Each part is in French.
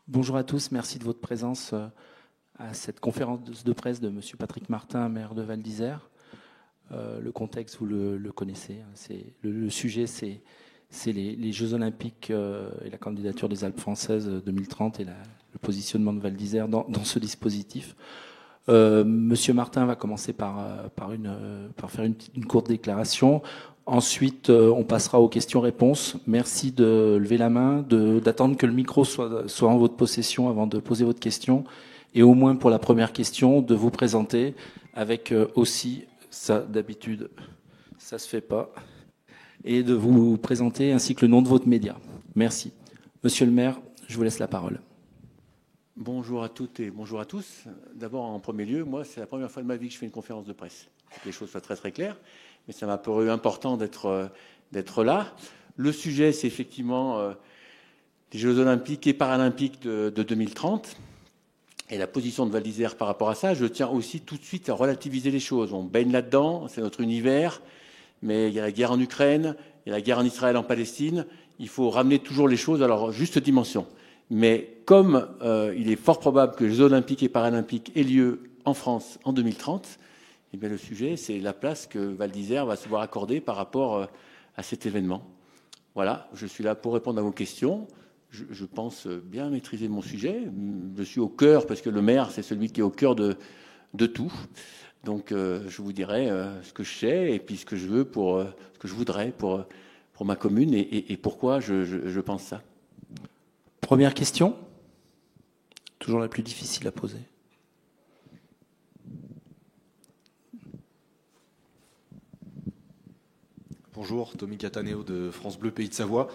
Bonjour à tous, merci de votre présence à cette conférence de presse de M. Patrick Martin, maire de Val d'Isère. Le contexte, vous le connaissez. Le sujet, c'est les Jeux Olympiques et la candidature des Alpes françaises 2030 et le positionnement de Val d'Isère dans ce dispositif. Monsieur Martin va commencer par faire une courte déclaration. Ensuite, on passera aux questions-réponses. Merci de lever la main, d'attendre que le micro soit en votre possession avant de poser votre question. Et au moins pour la première question, de vous présenter avec aussi, ça d'habitude, ça se fait pas, et de vous présenter ainsi que le nom de votre média. Merci. Monsieur le maire, je vous laisse la parole. Bonjour à toutes et bonjour à tous. D'abord, en premier lieu, moi, c'est la première fois de ma vie que je fais une conférence de presse. Pour que les choses soient très très claires, mais ça m'a paru important d'être là. Le sujet, c'est effectivement les Jeux Olympiques et Paralympiques de 2030 et la position de Val d'Isère par rapport à ça. Je tiens aussi tout de suite à relativiser les choses. On baigne là-dedans, c'est notre univers, mais il y a la guerre en Ukraine, il y a la guerre en Israël, en Palestine. Il faut ramener toujours les choses à leur juste dimension. Mais comme il est fort probable que les Jeux Olympiques et Paralympiques aient lieu en France en 2030, eh bien le sujet, c'est la place que Val d'Isère va se voir accorder par rapport à cet événement. Voilà, je suis là pour répondre à vos questions. Je pense bien maîtriser mon sujet. Je suis au cœur, parce que le maire, c'est celui qui est au cœur de tout. Donc je vous dirai ce que je sais et puis ce que je veux ce que je voudrais pour ma commune et pourquoi je pense ça. Première question, toujours la plus difficile à poser. Bonjour, Tommy Cataneo de France Bleu Pays de Savoie.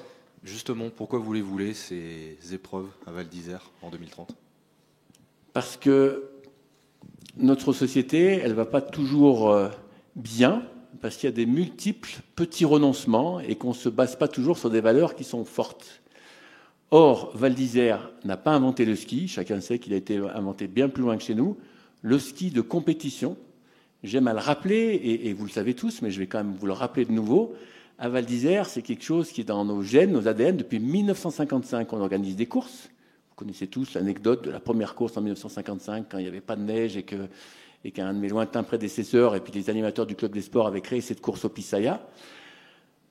Justement, pourquoi voulez-vous ces épreuves à Val d'Isère en 2030 ? Parce que notre société, elle ne va pas toujours bien, parce qu'il y a des multiples petits renoncements et qu'on ne se base pas toujours sur des valeurs qui sont fortes. Or, Val d'Isère n'a pas inventé le ski. Chacun sait qu'il a été inventé bien plus loin que chez nous. Le ski de compétition, j'aime à le rappeler, et vous le savez tous, mais je vais quand même vous le rappeler de nouveau. À Val d'Isère, c'est quelque chose qui est dans nos gènes, nos ADN. Depuis 1955, on organise des courses. Vous connaissez tous l'anecdote de la première course en 1955, quand il n'y avait pas de neige et qu'un de mes lointains prédécesseurs et puis les animateurs du Club des Sports avaient créé cette course au Pisaya.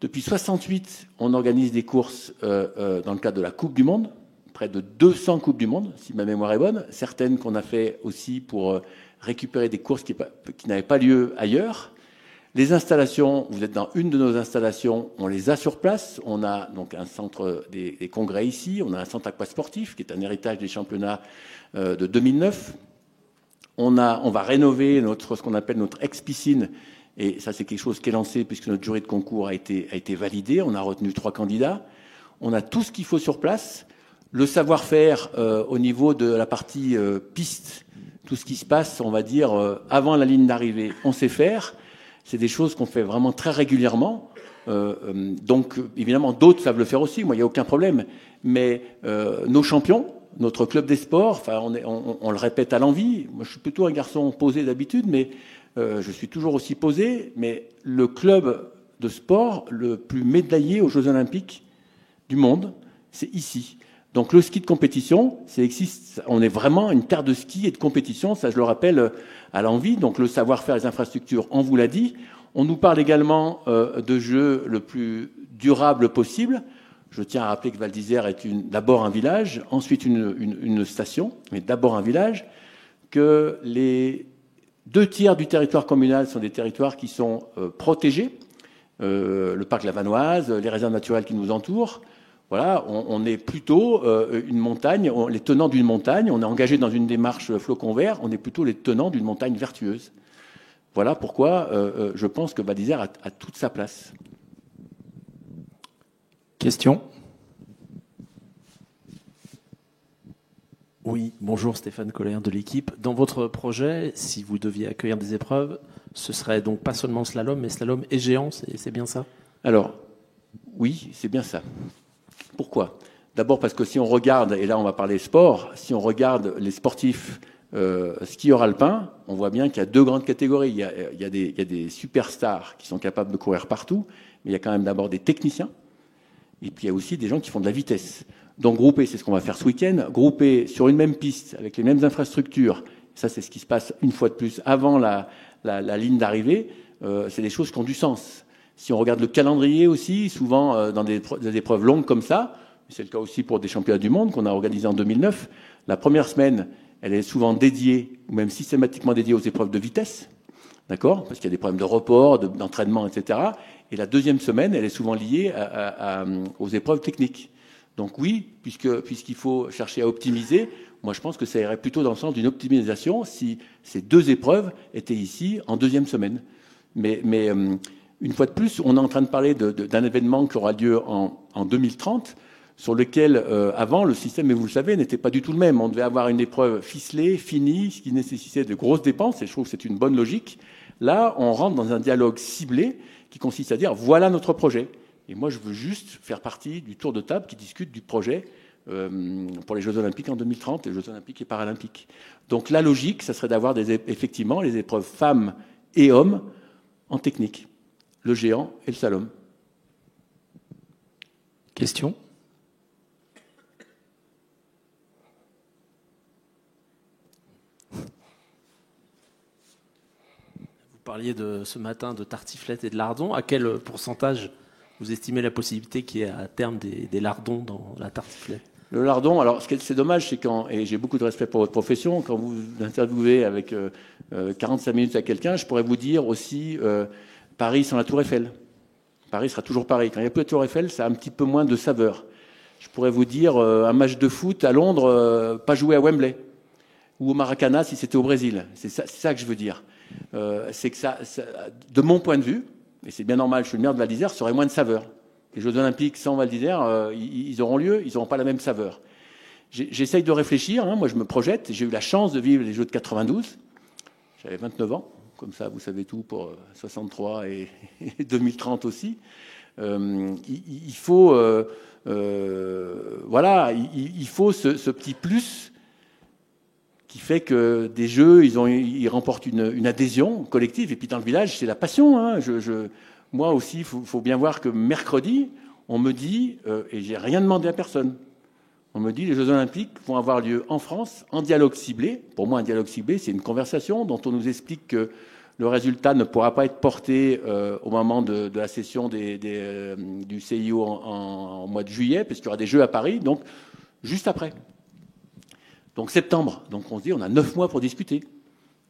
Depuis 68, on organise des courses dans le cadre de la Coupe du Monde, près de 200 Coupes du Monde, si ma mémoire est bonne, certaines qu'on a fait aussi pour récupérer des courses qui n'avaient pas lieu ailleurs. Les installations, vous êtes dans une de nos installations, on les a sur place. On a donc un centre des congrès ici, on a un centre aquasportif qui est un héritage des championnats de 2009. On va rénover ce qu'on appelle notre ex-piscine. Et ça, c'est quelque chose qui est lancé puisque notre jury de concours a été validé. On a retenu 3 candidats. On a tout ce qu'il faut sur place. Le savoir-faire au niveau de la partie piste, tout ce qui se passe, on va dire, avant la ligne d'arrivée, on sait faire. C'est des choses qu'on fait vraiment très régulièrement. Donc, évidemment, d'autres savent le faire aussi. Moi, il n'y a aucun problème. Mais nos champions, notre club des sports, enfin, on le répète à l'envi. Moi, je suis plutôt un garçon posé d'habitude, mais je suis toujours aussi posé, mais le club de sport le plus médaillé aux Jeux Olympiques du monde, c'est ici. Donc le ski de compétition, on est vraiment une terre de ski et de compétition, ça je le rappelle à l'envi. Donc le savoir-faire, les infrastructures, on vous l'a dit. On nous parle également de jeux le plus durable possible. Je tiens à rappeler que Val d'Isère est d'abord un village, ensuite une station, mais d'abord un village, que les 2/3 du territoire communal sont des territoires qui sont protégés, le parc La Vanoise, les réserves naturelles qui nous entourent. Voilà, on est plutôt une montagne, les tenants d'une montagne. On est engagé dans une démarche flocon vert, on est plutôt les tenants d'une montagne vertueuse. Voilà pourquoi je pense que Val d'Isère a toute sa place. Question ? Oui, bonjour Stéphane Colère de l'équipe. Dans votre projet, si vous deviez accueillir des épreuves, ce serait donc pas seulement slalom, mais slalom et géant, c'est bien ça ? Alors, oui, c'est bien ça. Pourquoi ? D'abord parce que si on regarde, et là on va parler sport, si on regarde les sportifs skieurs alpins, on voit bien qu'il y a 2 grandes catégories. Il y a des superstars qui sont capables de courir partout, mais il y a quand même d'abord des techniciens, et puis il y a aussi des gens qui font de la vitesse. Donc grouper, c'est ce qu'on va faire ce week-end, grouper sur une même piste, avec les mêmes infrastructures, ça c'est ce qui se passe une fois de plus avant la ligne d'arrivée, c'est des choses qui ont du sens. Si on regarde le calendrier aussi, souvent dans des épreuves longues comme ça, c'est le cas aussi pour des championnats du monde qu'on a organisés en 2009, la première semaine, elle est souvent dédiée, ou même systématiquement dédiée aux épreuves de vitesse, d'accord, parce qu'il y a des problèmes de report, d'entraînement, etc. Et la deuxième semaine, elle est souvent liée aux épreuves techniques. Donc oui, puisqu'il faut chercher à optimiser, moi je pense que ça irait plutôt dans le sens d'une optimisation si ces deux épreuves étaient ici en deuxième semaine. Mais une fois de plus, on est en train de parler d'un événement qui aura lieu en 2030, sur lequel, avant, le système, et vous le savez, n'était pas du tout le même. On devait avoir une épreuve ficelée, finie, ce qui nécessitait de grosses dépenses, et je trouve que c'est une bonne logique. Là, on rentre dans un dialogue ciblé qui consiste à dire, voilà notre projet. Et moi, je veux juste faire partie du tour de table qui discute du projet pour les Jeux Olympiques en 2030, les Jeux Olympiques et Paralympiques. Donc la logique, ça serait d'avoir effectivement les épreuves femmes et hommes en technique, le géant et le slalom. Question ? Vous parliez ce matin de tartiflette et de lardons. À quel pourcentage vous estimez la possibilité qu'il y ait à terme des lardons dans la tartiflette? Le lardon, alors c'est dommage, c'est et j'ai beaucoup de respect pour votre profession, quand vous interviewez avec 45 minutes à quelqu'un, je pourrais vous dire aussi Paris sans la Tour Eiffel. Paris sera toujours Paris. Quand il n'y a plus la Tour Eiffel, ça a un petit peu moins de saveur. Je pourrais vous dire un match de foot à Londres, pas joué à Wembley, ou au Maracana si c'était au Brésil. C'est ça que je veux dire. C'est que ça, de mon point de vue, et c'est bien normal, je suis le maire de Val d'Isère, ça aurait moins de saveur. Les Jeux Olympiques sans Val d'Isère, ils auront lieu, ils n'auront pas la même saveur. J'essaye de réfléchir, hein, moi je me projette, j'ai eu la chance de vivre les Jeux de 92, j'avais 29 ans, comme ça vous savez tout pour 63 et 2030 aussi. Il faut, voilà, il faut ce petit plus qui fait que des jeux, ils remportent une adhésion collective. Et puis dans le village, c'est la passion. Hein. Moi aussi, il faut bien voir que mercredi, on me dit, et j'ai rien demandé à personne, on me dit les Jeux Olympiques vont avoir lieu en France, en dialogue ciblé. Pour moi, un dialogue ciblé, c'est une conversation dont on nous explique que le résultat ne pourra pas être porté au moment de la session du CIO en mois de juillet, puisqu'il y aura des Jeux à Paris, donc juste après. Donc septembre, donc on se dit on a 9 mois pour discuter.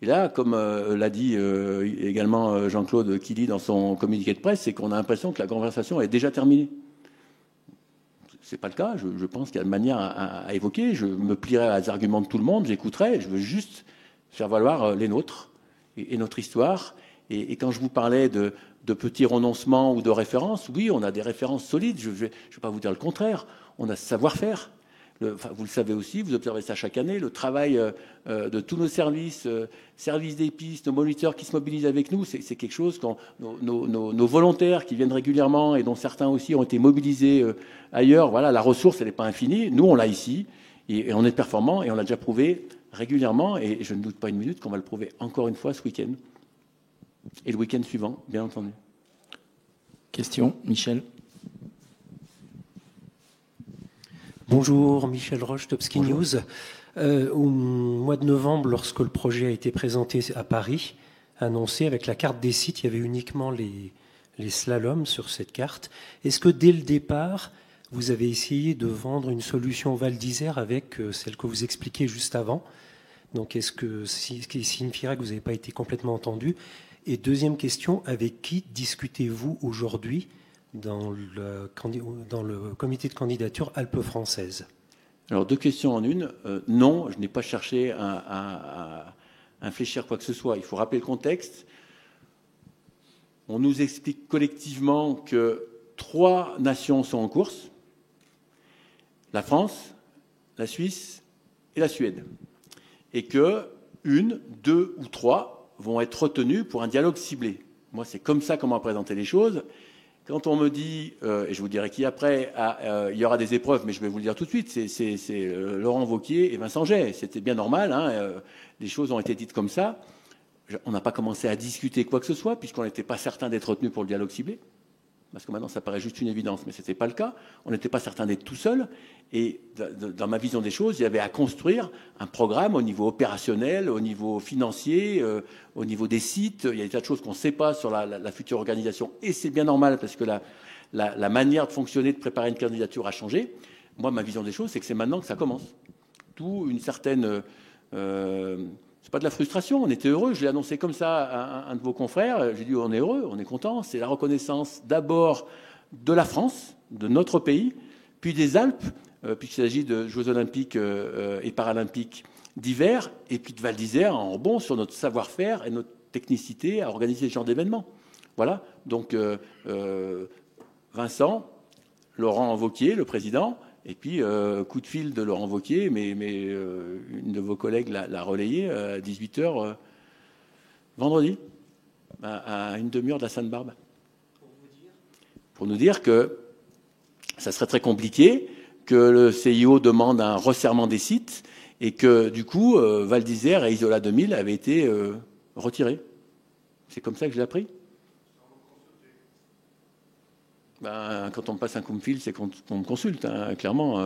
Et là, comme l'a dit également Jean-Claude Killy dans son communiqué de presse, c'est qu'on a l'impression que la conversation est déjà terminée. C'est pas le cas, je pense qu'il y a une manière à évoquer, je me plierai aux arguments de tout le monde, j'écouterai, je veux juste faire valoir les nôtres et notre histoire. Et quand je vous parlais de petits renoncements ou de références, oui, on a des références solides, je ne vais pas vous dire le contraire, on a ce savoir-faire. Vous le savez aussi, vous observez ça chaque année, le travail de tous nos services, services des pistes, nos moniteurs qui se mobilisent avec nous, c'est quelque chose quand nos volontaires qui viennent régulièrement et dont certains aussi ont été mobilisés ailleurs, voilà, la ressource, elle n'est pas infinie. Nous, on l'a ici et on est performant et on l'a déjà prouvé régulièrement et je ne doute pas une minute qu'on va le prouver encore une fois ce week-end et le week-end suivant, bien entendu. Question, Michel. Bonjour, Michel Roche, Topski News. Au mois de novembre, lorsque le projet a été présenté à Paris, annoncé avec la carte des sites, il y avait uniquement les slaloms sur cette carte. Est-ce que dès le départ, vous avez essayé de vendre une solution Val d'Isère avec celle que vous expliquiez juste avant? Donc, ce qui signifierait que vous n'avez pas été complètement entendu? Et deuxième question, avec qui discutez-vous aujourd'hui dans le comité de candidature Alpes françaises? Alors, 2 questions en une. Non, je n'ai pas cherché à infléchir quoi que ce soit. Il faut rappeler le contexte. On nous explique collectivement que 3 nations sont en course. La France, la Suisse et la Suède. Et que 1, 2 ou 3 vont être retenues pour un dialogue ciblé. Moi, c'est comme ça qu'on m'a présenté les choses. Quand on me dit, et je vous dirai qui après, il y aura des épreuves, mais je vais vous le dire tout de suite, c'est Laurent Wauquiez et Vincent Jay. C'était bien normal, hein, les choses ont été dites comme ça. On n'a pas commencé à discuter quoi que ce soit, puisqu'on n'était pas certain d'être retenu pour le dialogue ciblé. parce que maintenant ça paraît juste une évidence, mais ce n'était pas le cas. On n'était pas certain d'être tout seul. Et dans ma vision des choses, il y avait à construire un programme au niveau opérationnel, au niveau financier, au niveau des sites. Il y a des tas de choses qu'on ne sait pas sur la future organisation. Et c'est bien normal parce que la manière de fonctionner, de préparer une candidature a changé. Moi, ma vision des choses, c'est que c'est maintenant que ça commence. Tout une certaine... c'est pas de la frustration, on était heureux. Je l'ai annoncé comme ça à un de vos confrères. J'ai dit on est heureux, on est content. C'est la reconnaissance d'abord de la France, de notre pays, puis des Alpes, puisqu'il s'agit de Jeux olympiques et paralympiques d'hiver, et puis de Val d'Isère en rebond sur notre savoir-faire et notre technicité à organiser ce genre d'événements. Voilà. Donc Vincent, Laurent Wauquiez, le président. Et puis, coup de fil de Laurent Wauquiez, mais une de vos collègues l'a relayé à 18h vendredi, à une demi-heure de la Sainte-Barbe. Pour nous dire que ça serait très compliqué, que le CIO demande un resserrement des sites et que, du coup, Val d'Isère et Isola 2000 avaient été retirés. C'est comme ça que je l'ai appris. Quand on me passe un coup de fil, c'est qu'on me consulte, hein, clairement.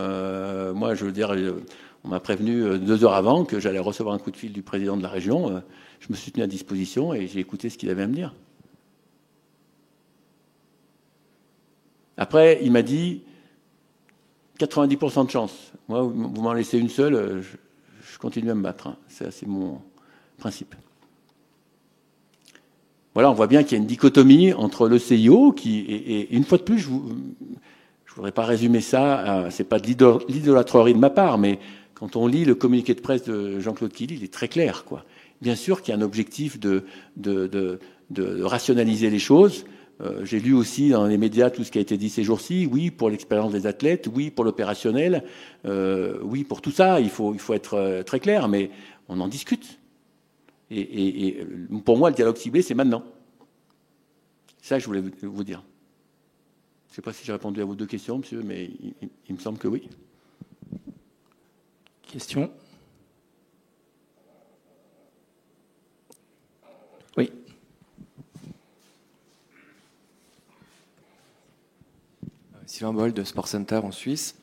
Moi, je veux dire, on m'a prévenu 2 heures avant que j'allais recevoir un coup de fil du président de la région. Je me suis tenu à disposition et j'ai écouté ce qu'il avait à me dire. Après, il m'a dit 90% de chance. Moi, vous m'en laissez une seule, je continue à me battre. Hein. C'est mon principe. Voilà, on voit bien qu'il y a une dichotomie entre le CIO qui, et une fois de plus, je voudrais pas résumer ça, c'est pas de l'idolâtrerie de ma part, mais quand on lit le communiqué de presse de Jean-Claude Killy, il est très clair, quoi. Bien sûr qu'il y a un objectif de rationaliser les choses. J'ai lu aussi dans les médias tout ce qui a été dit ces jours-ci. Oui, pour l'expérience des athlètes, oui, pour l'opérationnel, oui, pour tout ça, il faut être très clair, mais on en discute. Et pour moi, le dialogue ciblé, c'est maintenant. C'est ça que je voulais vous dire. Je ne sais pas si j'ai répondu à vos 2 questions, monsieur, mais il me semble que oui. Question ? Oui. Sylvain Boll de Sport Center en Suisse.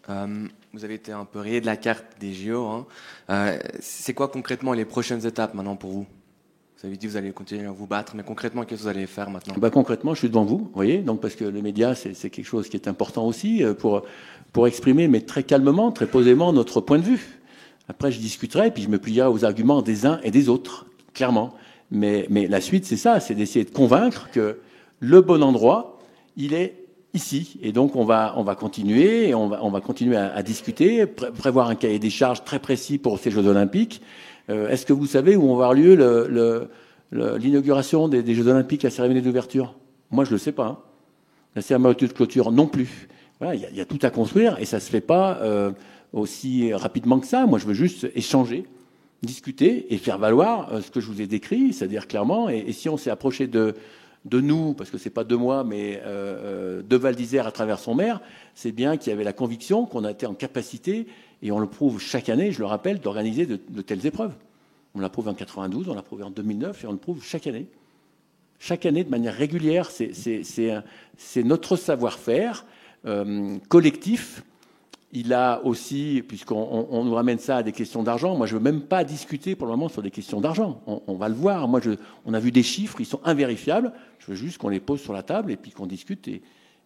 Vous avez été un peu rayé de la carte des JO. Hein. C'est quoi concrètement les prochaines étapes maintenant pour vous ? Vous avez dit que vous allez continuer à vous battre, mais concrètement, qu'est-ce que vous allez faire maintenant ? Concrètement, je suis devant vous, vous voyez, donc parce que les médias, c'est quelque chose qui est important aussi pour exprimer, mais très calmement, très posément, notre point de vue. Après, je discuterai, et puis je me plierai aux arguments des uns et des autres, clairement. Mais la suite, c'est ça, c'est d'essayer de convaincre que le bon endroit, il est ici. Et donc, on va continuer, et on va continuer à discuter, prévoir un cahier des charges très précis pour ces Jeux Olympiques. Est-ce que vous savez où va avoir lieu l'inauguration des Jeux Olympiques, la cérémonie d'ouverture ? Moi, je ne le sais pas. Hein. La cérémonie de clôture non plus. Voilà, il y a tout à construire et ça ne se fait pas aussi rapidement que ça. Moi, je veux juste échanger, discuter et faire valoir ce que je vous ai décrit, c'est-à-dire clairement. Et si on s'est approché de nous, parce que c'est pas de moi, mais de Val d'Isère à travers son maire, c'est bien qu'il y avait la conviction qu'on a été en capacité, et on le prouve chaque année, je le rappelle, d'organiser de telles épreuves. On l'a prouvé en 92, on l'a prouvé en 2009, et on le prouve chaque année. Chaque année, de manière régulière, c'est notre savoir-faire collectif. Il a aussi, puisqu'on nous ramène ça à des questions d'argent, moi je ne veux même pas discuter pour le moment sur des questions d'argent. On va le voir. Moi, on a vu des chiffres, ils sont invérifiables. Je veux juste qu'on les pose sur la table et puis qu'on discute et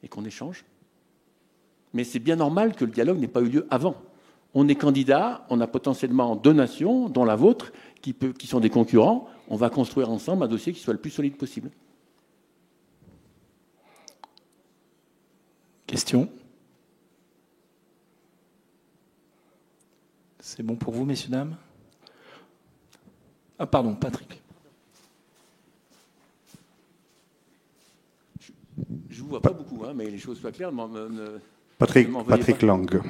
qu'on échange. Mais c'est bien normal que le dialogue n'ait pas eu lieu avant. On est candidat, on a potentiellement 2 nations, dont la vôtre, qui sont des concurrents. On va construire ensemble un dossier qui soit le plus solide possible. Question ? C'est bon pour vous, messieurs, dames ? Ah, pardon, Patrick. Je ne vous vois pas beaucoup, hein, mais les choses soient claires. Patrick Lang.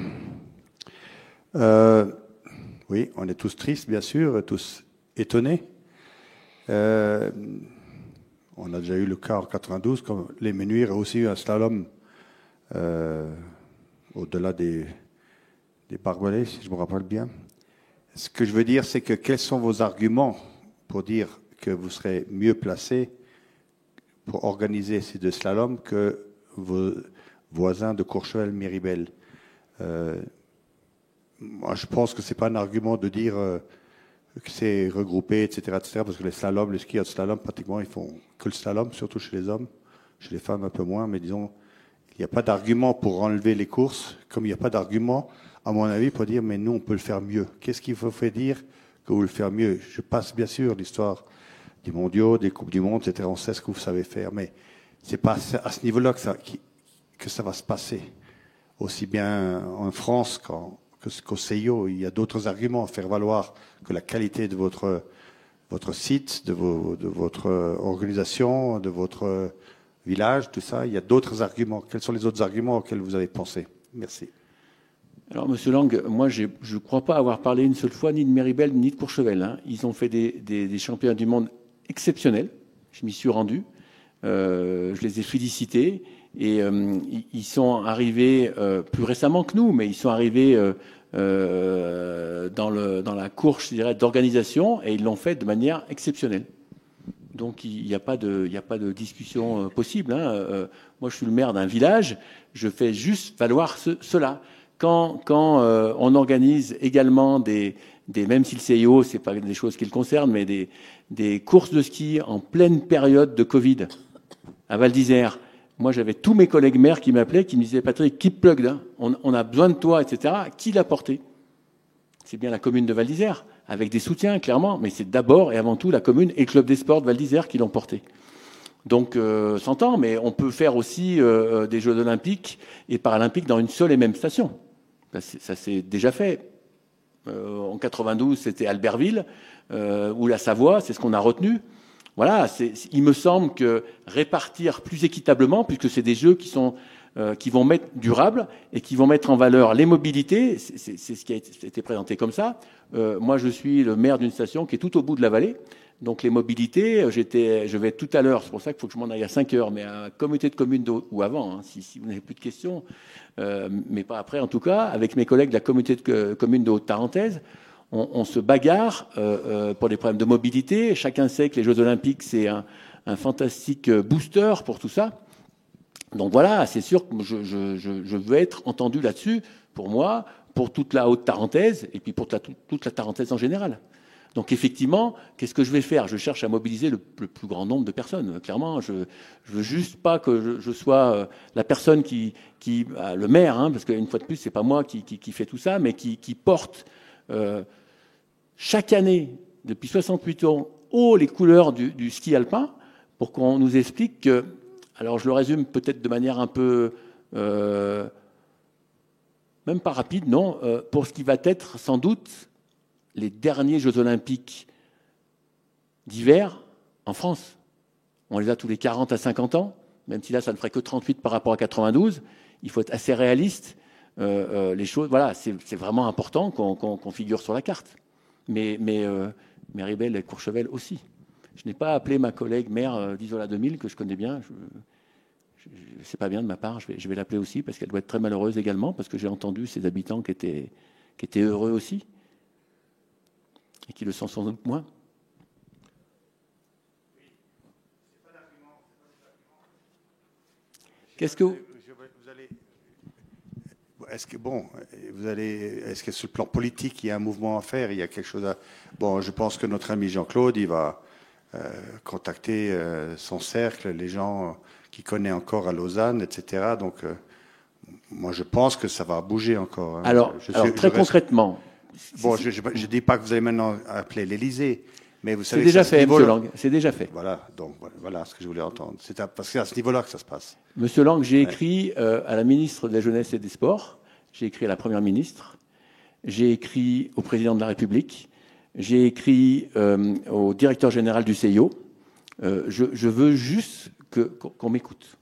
Oui, on est tous tristes, bien sûr, tous étonnés. On a déjà eu le cas en 92, comme les Menuires a aussi eu un slalom au-delà des barbelés, si je me rappelle bien. Ce que je veux dire, c'est que quels sont vos arguments pour dire que vous serez mieux placé pour organiser ces 2 slaloms que vos voisins de Courchevel-Méribel. Moi, je pense que c'est pas un argument de dire que c'est regroupé, etc., parce que les slaloms, les skieurs de slalom, pratiquement, ils font que le slalom, surtout chez les hommes, chez les femmes un peu moins, mais disons, il n'y a pas d'argument pour enlever les courses, comme il n'y a pas d'argument, à mon avis, pour dire, mais nous, on peut le faire mieux. Qu'est-ce qu'il faut faire dire que vous le faire mieux? Je passe bien sûr l'histoire des mondiaux, des coupes du monde, etc., on sait ce que vous savez faire, mais c'est pas à ce niveau-là que ça va se passer. Aussi bien en France qu'au CIO, il y a d'autres arguments à faire valoir que la qualité de votre site, de votre organisation, de votre village, tout ça. Il y a d'autres arguments. Quels sont les autres arguments auxquels vous avez pensé? Merci. Alors, Monsieur Lang, moi, je ne crois pas avoir parlé une seule fois ni de Méribel ni de Courchevel. Hein. Ils ont fait des championnats du monde exceptionnels. Je m'y suis rendu. Je les ai félicités. Et ils sont arrivés plus récemment que nous, mais ils sont arrivés dans la course, je dirais, d'organisation, et ils l'ont fait de manière exceptionnelle. Donc il n'y a pas de discussion possible. Hein. Moi, je suis le maire d'un village, je fais juste valoir cela. Quand on organise également même si le CIO, c'est pas des choses qui le concernent, mais des courses de ski en pleine période de Covid à Val d'Isère. Moi, j'avais tous mes collègues maires qui m'appelaient, qui me disaient, Patrick, keep plugged, hein. On a besoin de toi, etc. Qui l'a porté? C'est bien la commune de Val d'Isère, avec des soutiens, clairement, mais c'est d'abord et avant tout la commune et le club des sports de Val d'Isère qui l'ont porté. Donc, s'entend, mais on peut faire aussi des Jeux olympiques et paralympiques dans une seule et même station. Ça s'est déjà fait. En 92, c'était Albertville, ou la Savoie, c'est ce qu'on a retenu. Voilà, il me semble que répartir plus équitablement, puisque c'est des jeux qui vont mettre durables et qui vont mettre en valeur les mobilités, c'est ce qui a été présenté comme ça. Moi, je suis le maire d'une station qui est tout au bout de la vallée. Donc les mobilités, je vais tout à l'heure, c'est pour ça qu'il faut que je m'en aille à 5 heures, mais à la communauté de communes ou avant, hein, si vous n'avez plus de questions, mais pas après en tout cas, avec mes collègues de la communauté de communes de Haute-Tarentaise, on se bagarre pour des problèmes de mobilité. Chacun sait que les Jeux Olympiques, c'est un fantastique booster pour tout ça. Donc voilà, c'est sûr que je veux être entendu là-dessus, pour moi, pour toute la Haute-Tarentaise, et puis pour toute la Tarentaise en général. Donc effectivement, qu'est-ce que je vais faire? Je cherche à mobiliser le plus grand nombre de personnes. Clairement, je veux juste pas que je sois la personne qui le maire, hein, parce qu'une fois de plus, c'est pas moi qui fait tout ça, mais qui porte chaque année, depuis 68 ans, haut les couleurs du ski alpin, pour qu'on nous explique que, alors je le résume peut-être de manière un peu, même pas rapide, non, pour ce qui va être sans doute les derniers Jeux Olympiques d'hiver en France. On les a tous les 40 à 50 ans, même si là, ça ne ferait que 38 par rapport à 92. Il faut être assez réaliste. Les choses, voilà, c'est vraiment important qu'on figure sur la carte. Mais Méribel et Courchevel aussi. Je n'ai pas appelé ma collègue maire d'Isola 2000, que je connais bien. C'est pas bien de ma part, je vais l'appeler aussi, parce qu'elle doit être très malheureuse également, parce que j'ai entendu ses habitants qui étaient heureux aussi, et qui le sont sans doute moins. Qu'est-ce que vous... Est-ce que sur le plan politique, il y a un mouvement à faire? Il y a quelque chose à... Bon, je pense que notre ami Jean-Claude, il va contacter son cercle, les gens qu'il connaît encore à Lausanne, etc. Donc, moi, je pense que ça va bouger encore. Hein. Alors, très concrètement... Bon, je ne dis pas que vous allez maintenant appeler l'Élysée, mais vous savez... C'est déjà fait, M. Lang, c'est déjà fait. Voilà, donc voilà ce que je voulais entendre. C'est parce que c'est à ce niveau-là que ça se passe. Monsieur Lang, j'ai écrit à la ministre de la Jeunesse et des Sports, j'ai écrit à la Première ministre, j'ai écrit au Président de la République, j'ai écrit au directeur général du CIO. Je veux juste qu'on m'écoute,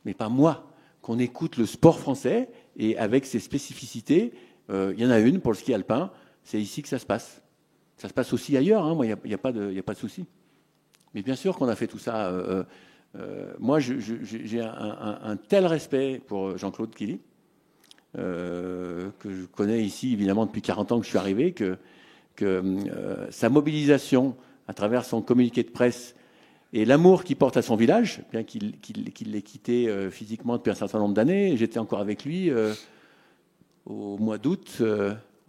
mais pas moi, qu'on écoute le sport français, et avec ses spécificités, il y en a une pour le ski alpin, c'est ici que ça se passe. Ça se passe aussi ailleurs, hein, moi, il n'y a pas de souci. Mais bien sûr qu'on a fait tout ça. Moi, j'ai un tel respect pour Jean-Claude Killy, que je connais ici, évidemment, depuis 40 ans que je suis arrivé, que sa mobilisation à travers son communiqué de presse Et l'amour qu'il porte à son village, bien qu'il l'ait quitté physiquement depuis un certain nombre d'années, j'étais encore avec lui au mois d'août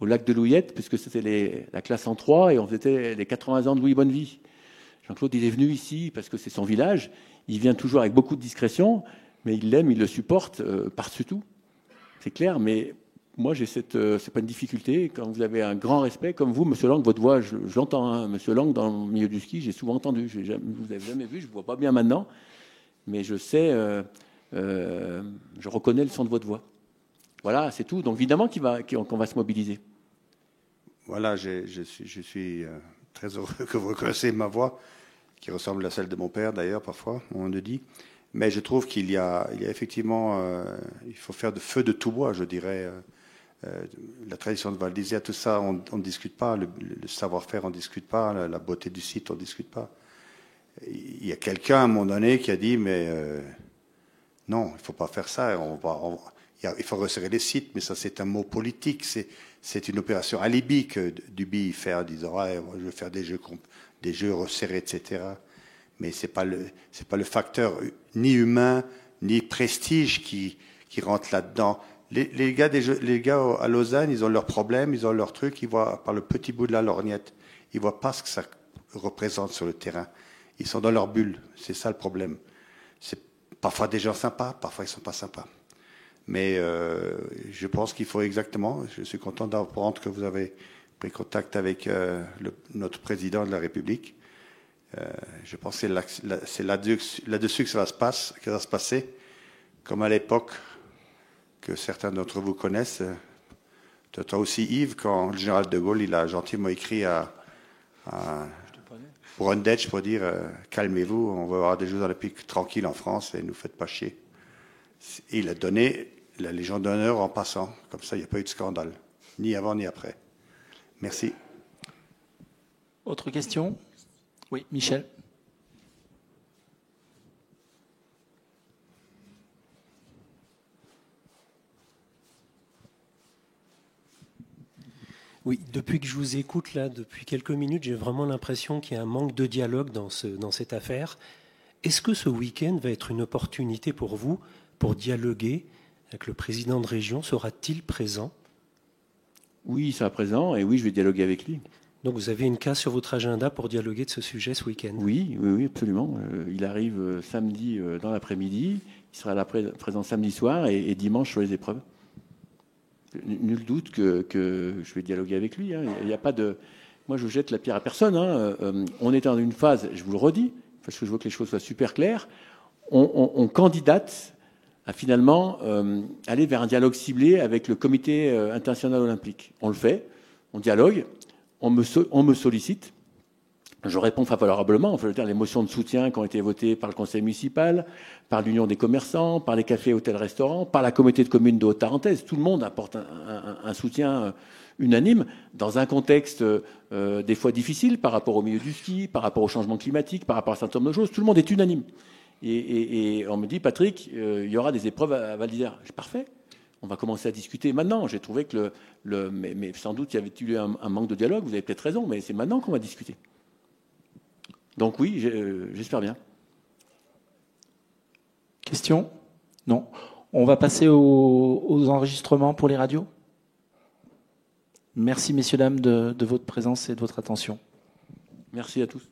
au lac de Louillette, puisque c'était la classe en 3 et on fêtait les 80 ans de Louis Bonnevie. Jean-Claude, il est venu ici parce que c'est son village. Il vient toujours avec beaucoup de discrétion, mais il l'aime, il le supporte par-dessus tout. C'est clair, mais moi, c'est pas une difficulté. Quand vous avez un grand respect, comme vous, Monsieur Lang, votre voix, je l'entends. Hein, Monsieur Lang, dans le milieu du ski, j'ai souvent entendu. Vous n'avez jamais vu, je ne vois pas bien maintenant, mais je sais, je reconnais le son de votre voix. Voilà, c'est tout. Donc évidemment qu'on va se mobiliser. Voilà, je suis très heureux que vous reconnaissiez ma voix, qui ressemble à celle de mon père d'ailleurs, parfois, on le dit. Mais je trouve qu'il y a effectivement, il faut faire de feu de tout bois, je dirais. La tradition de Val d'Isère, tout ça, on ne discute pas. Le savoir-faire, on ne discute pas. La beauté du site, on ne discute pas. Il y a quelqu'un à un moment donné qui a dit, mais non, il ne faut pas faire ça. Il faut resserrer les sites, mais ça, c'est un mot politique. C'est une opération alibi que Duby fait en disant, je vais faire des jeux resserrés, etc. Mais c'est pas le facteur ni humain ni prestige qui rentre là-dedans. Les gars à Lausanne, ils ont leurs problèmes, ils ont leurs trucs, ils voient par le petit bout de la lorgnette. Ils voient pas ce que ça représente sur le terrain. Ils sont dans leur bulle. C'est ça le problème. C'est parfois des gens sympas, parfois ils sont pas sympas. Mais je pense qu'il faut exactement. Je suis content d'apprendre que vous avez pris contact avec notre président de la République. Je pense que c'est là-dessus que ça va se passer, comme à l'époque que certains d'entre vous connaissent. Toi aussi, Yves, quand le général de Gaulle il a gentiment écrit à Brundage pour dire calmez-vous, on va avoir des Jeux olympiques tranquilles en France et ne nous faites pas chier. Et il a donné la Légion d'honneur en passant. Comme ça, il n'y a pas eu de scandale, ni avant ni après. Merci. Autre question ? Oui, Michel. Oui, depuis que je vous écoute, là, depuis quelques minutes, j'ai vraiment l'impression qu'il y a un manque de dialogue dans cette affaire. Est-ce que ce week-end va être une opportunité pour vous pour dialoguer avec le président de région? Sera-t-il présent? Oui, il sera présent et oui, je vais dialoguer avec lui. Donc vous avez une case sur votre agenda pour dialoguer de ce sujet ce week-end? Oui, absolument. Il arrive samedi dans l'après-midi, il sera là présent samedi soir et dimanche sur les épreuves. Nul doute que je vais dialoguer avec lui. Hein. Il n'y a pas de... Moi, je jette la pierre à personne. Hein. On est dans une phase, je vous le redis, parce que je veux que les choses soient super claires, on candidate à finalement aller vers un dialogue ciblé avec le comité international olympique. On le fait, on dialogue, on me sollicite. Je réponds favorablement. Je veux dire, les motions de soutien qui ont été votées par le conseil municipal, par l'Union des commerçants, par les cafés, hôtels, restaurants, par la communauté de communes de Haute-Tarentaise. Tout le monde apporte un soutien unanime dans un contexte des fois difficile par rapport au milieu du ski, par rapport au changement climatique, par rapport à un certain nombre de choses. Tout le monde est unanime. Et on me dit, Patrick, il y aura des épreuves à Val d'Isère. Je dis, parfait. On va commencer à discuter maintenant. J'ai trouvé que mais sans doute il y avait eu un manque de dialogue. Vous avez peut-être raison, mais c'est maintenant qu'on va discuter. Donc oui, j'espère bien. Question ? Non. On va passer aux enregistrements pour les radios. Merci messieurs, dames, de votre présence et de votre attention. Merci à tous.